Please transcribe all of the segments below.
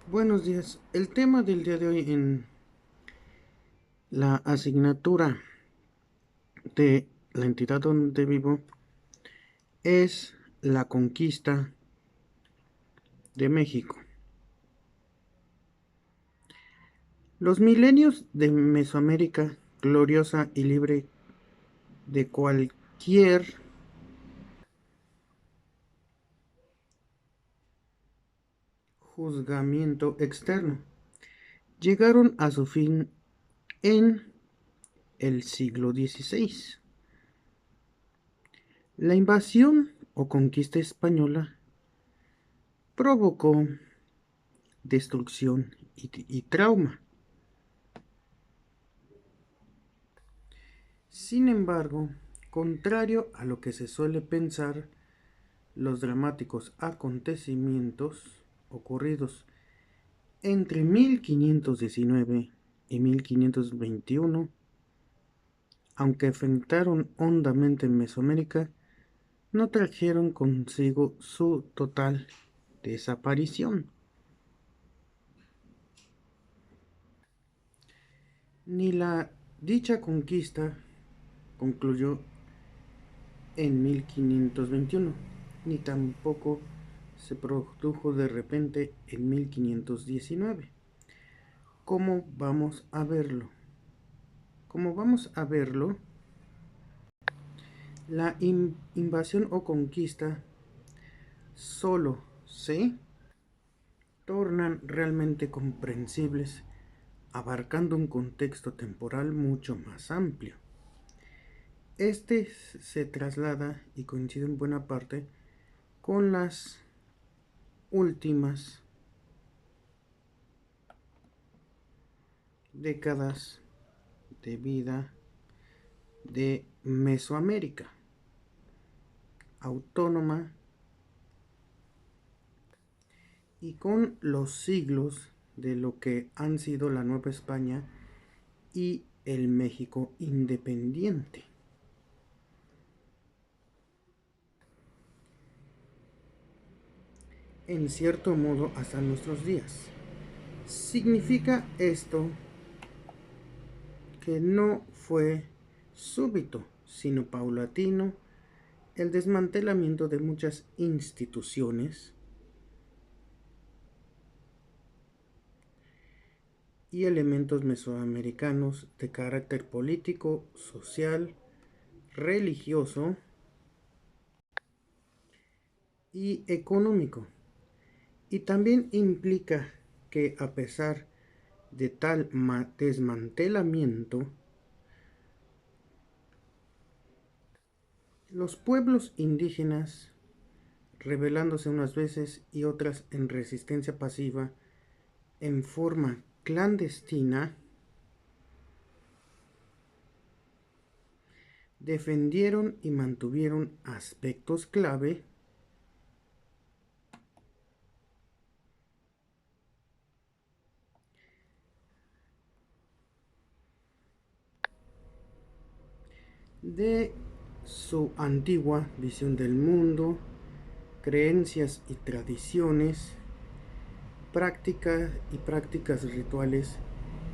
Buenos días. El tema del día de hoy en la asignatura de la entidad donde vivo es la conquista de México. Los milenios de Mesoamérica, gloriosa y libre de cualquier juzgamiento externo, llegaron a su fin en el siglo XVI. La invasión o conquista española provocó destrucción y trauma. Sin embargo, contrario a lo que se suele pensar, los dramáticos acontecimientos ocurridos entre 1519 y 1521, aunque afectaron hondamente en Mesoamérica, no trajeron consigo su total desaparición, ni la dicha conquista concluyó en 1521, ni tampoco se produjo de repente en 1519. ¿Cómo vamos a verlo? Como vamos a verlo, la invasión o conquista solo se tornan realmente comprensibles abarcando un contexto temporal mucho más amplio. Este se traslada y coincide en buena parte con las últimas décadas de vida de Mesoamérica, autónoma y con los siglos de lo que han sido la Nueva España y el México independiente. En cierto modo hasta nuestros días. Significa esto que no fue súbito, sino paulatino, el desmantelamiento de muchas instituciones y elementos mesoamericanos de carácter político, social, religioso y económico. Y también implica que a pesar de tal desmantelamiento, los pueblos indígenas, rebelándose unas veces y otras en resistencia pasiva, en forma clandestina, defendieron y mantuvieron aspectos clave de su antigua visión del mundo, creencias y tradiciones, prácticas rituales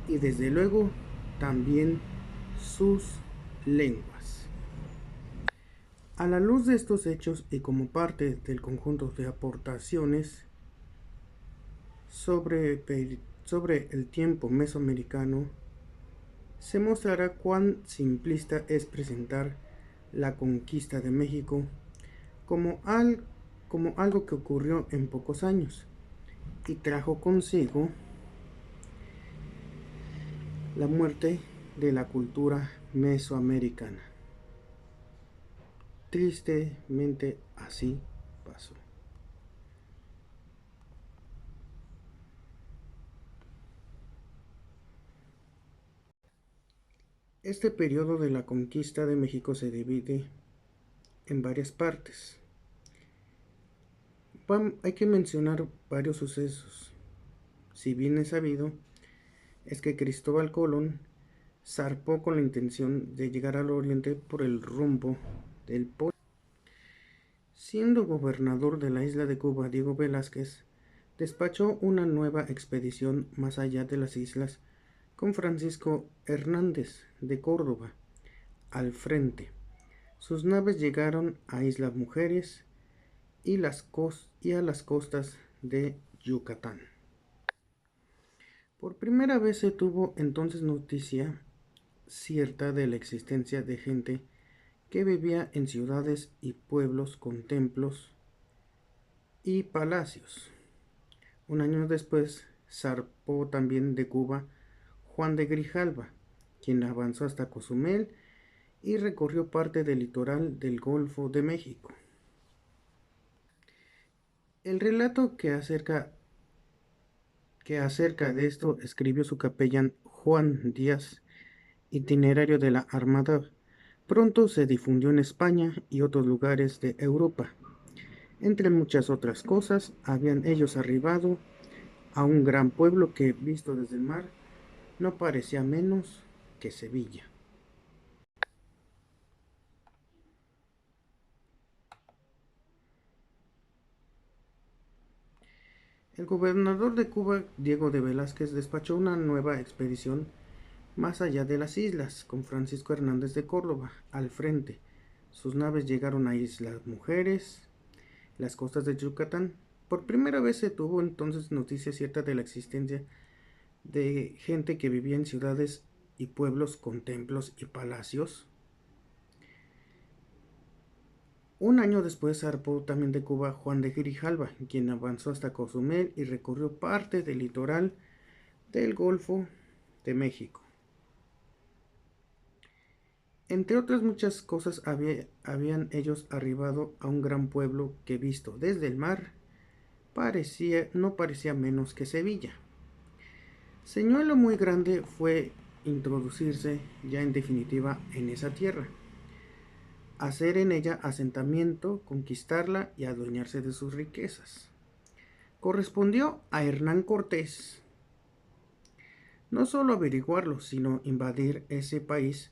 y desde luego también sus lenguas. A la luz de estos hechos y como parte del conjunto de aportaciones sobre, sobre el tiempo mesoamericano, se mostrará cuán simplista es presentar la conquista de México como, como algo que ocurrió en pocos años y trajo consigo la muerte de la cultura mesoamericana. Tristemente así pasó. Este periodo de la conquista de México se divide en varias partes. Hay que mencionar varios sucesos. Si bien es sabido, es que Cristóbal Colón zarpó con la intención de llegar al oriente por el rumbo del Polo. Siendo gobernador de la isla de Cuba Diego Velázquez, despachó una nueva expedición más allá de las islas con Francisco Hernández de Córdoba al frente. Sus naves llegaron a Islas Mujeres y a las costas de Yucatán. Por primera vez se tuvo entonces noticia cierta de la existencia de gente que vivía en ciudades y pueblos con templos y palacios. Un año después zarpó también de Cuba Juan de Grijalva, quien avanzó hasta Cozumel y recorrió parte del litoral del Golfo de México. El relato que acerca de esto escribió su capellán Juan Díaz, itinerario de la Armada. Pronto se difundió en España y otros lugares de Europa. Entre muchas otras cosas, habían ellos arribado a un gran pueblo que, visto desde el mar, no parecía menos que Sevilla. El gobernador de Cuba, Diego de Velázquez, despachó una nueva expedición más allá de las islas, con Francisco Hernández de Córdoba al frente. Sus naves llegaron a Islas Mujeres, las costas de Yucatán. Por primera vez se tuvo entonces noticia cierta de la existencia de gente que vivía en ciudades y pueblos con templos y palacios. Un año después zarpó también de Cuba Juan de Grijalva, quien avanzó hasta Cozumel y recorrió parte del litoral del Golfo de México. Entre otras muchas cosas habían ellos arribado a un gran pueblo que, visto desde el mar, no parecía menos que Sevilla. Señuelo muy grande fue introducirse ya en definitiva en esa tierra, hacer en ella asentamiento, conquistarla y adueñarse de sus riquezas. Correspondió a Hernán Cortés no solo averiguarlo, sino invadir ese país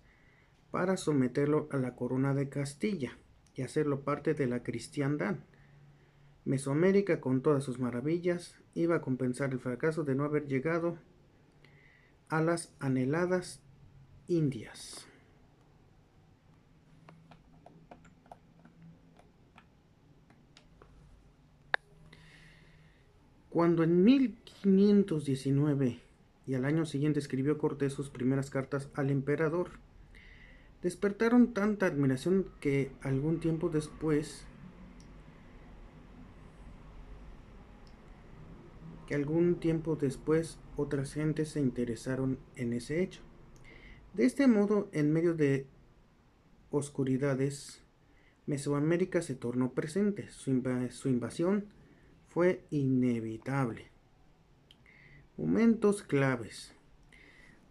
para someterlo a la corona de Castilla y hacerlo parte de la cristiandad. Mesoamérica, con todas sus maravillas, iba a compensar el fracaso de no haber llegado a las anheladas Indias. Cuando en 1519 y al año siguiente escribió Cortés sus primeras cartas al emperador, despertaron tanta admiración que algún tiempo después otras gentes se interesaron en ese hecho. De este modo, en medio de oscuridades, Mesoamérica se tornó presente. Su invasión fue inevitable. Momentos claves.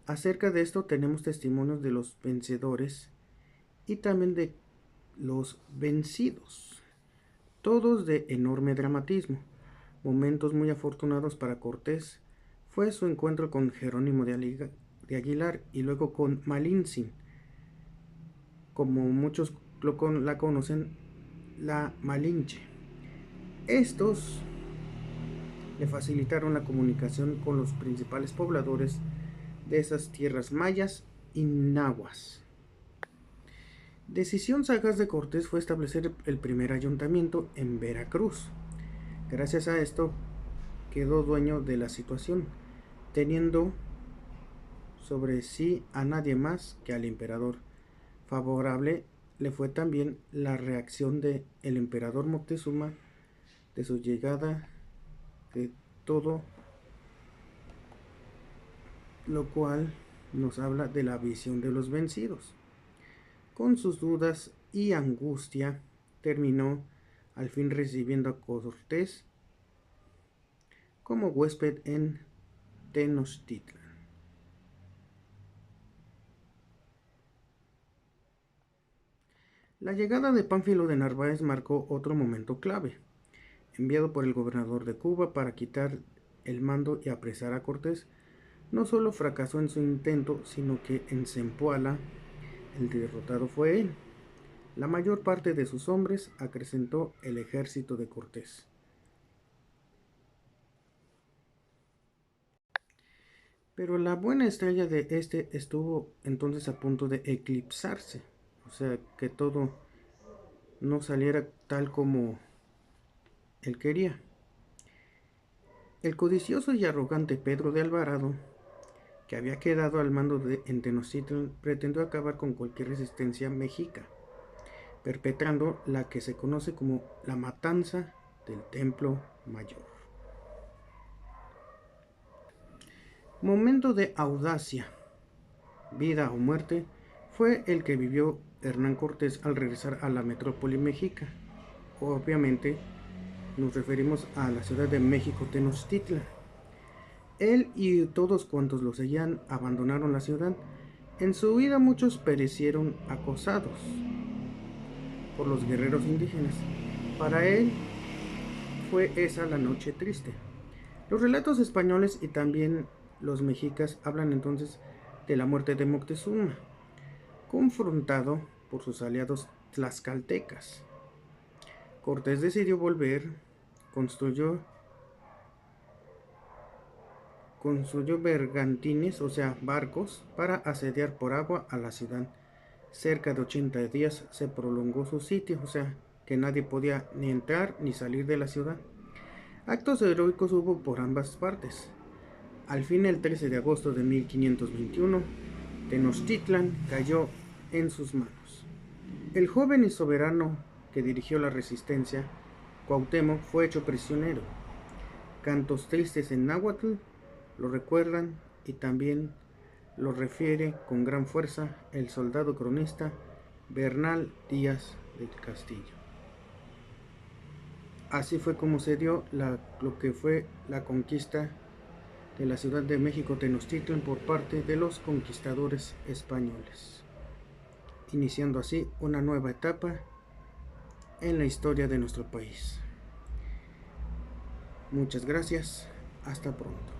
Acerca de esto tenemos testimonios de los vencedores y también de los vencidos, todos de enorme dramatismo. Momentos muy afortunados para Cortés fue su encuentro con Jerónimo de Aguilar y luego con Malintzin, como muchos la conocen, la Malinche. Estos le facilitaron la comunicación con los principales pobladores de esas tierras mayas y nahuas. Decisión sagaz de Cortés fue establecer el primer ayuntamiento en Veracruz. Gracias a esto quedó dueño de la situación, teniendo sobre sí a nadie más que al emperador. Favorable le fue también la reacción del emperador Moctezuma de su llegada, de todo lo cual nos habla de la visión de los vencidos. Con sus dudas y angustia, terminó al fin recibiendo a Cortés como huésped en Tenochtitlan. La llegada de Pánfilo de Narváez marcó otro momento clave. Enviado por el gobernador de Cuba para quitar el mando y apresar a Cortés, no solo fracasó en su intento, sino que en Zempoala el derrotado fue él. La mayor parte de sus hombres acrecentó el ejército de Cortés. Pero la buena estrella de este estuvo entonces a punto de eclipsarse, o sea, que todo no saliera tal como él quería. El codicioso y arrogante Pedro de Alvarado, que había quedado al mando en Tenochtitlan, pretendió acabar con cualquier resistencia mexica, perpetrando la que se conoce como la matanza del Templo Mayor. Momento de audacia, vida o muerte, fue el que vivió Hernán Cortés al regresar a la metrópoli mexica. Obviamente nos referimos a la Ciudad de México, Tenochtitlan. Él y todos cuantos lo seguían abandonaron la ciudad. En su huida muchos perecieron acosados por los guerreros indígenas. Para él fue esa la noche triste. Los relatos españoles y también los mexicas hablan entonces de la muerte de Moctezuma, confrontado por sus aliados tlaxcaltecas. Cortés decidió volver, construyó bergantines, o sea, barcos, para asediar por agua a la ciudad. Cerca de 80 días se prolongó su sitio, o sea, que nadie podía ni entrar ni salir de la ciudad. Actos heroicos hubo por ambas partes. Al fin, el 13 de agosto de 1521, Tenochtitlan cayó en sus manos. El joven y soberano que dirigió la resistencia, Cuauhtémoc, fue hecho prisionero. Cantos tristes en náhuatl lo recuerdan y también lo refiere con gran fuerza el soldado cronista Bernal Díaz del Castillo. Así fue como se dio lo que fue la conquista de la Ciudad de México Tenochtitlan por parte de los conquistadores españoles, iniciando así una nueva etapa en la historia de nuestro país. Muchas gracias, hasta pronto.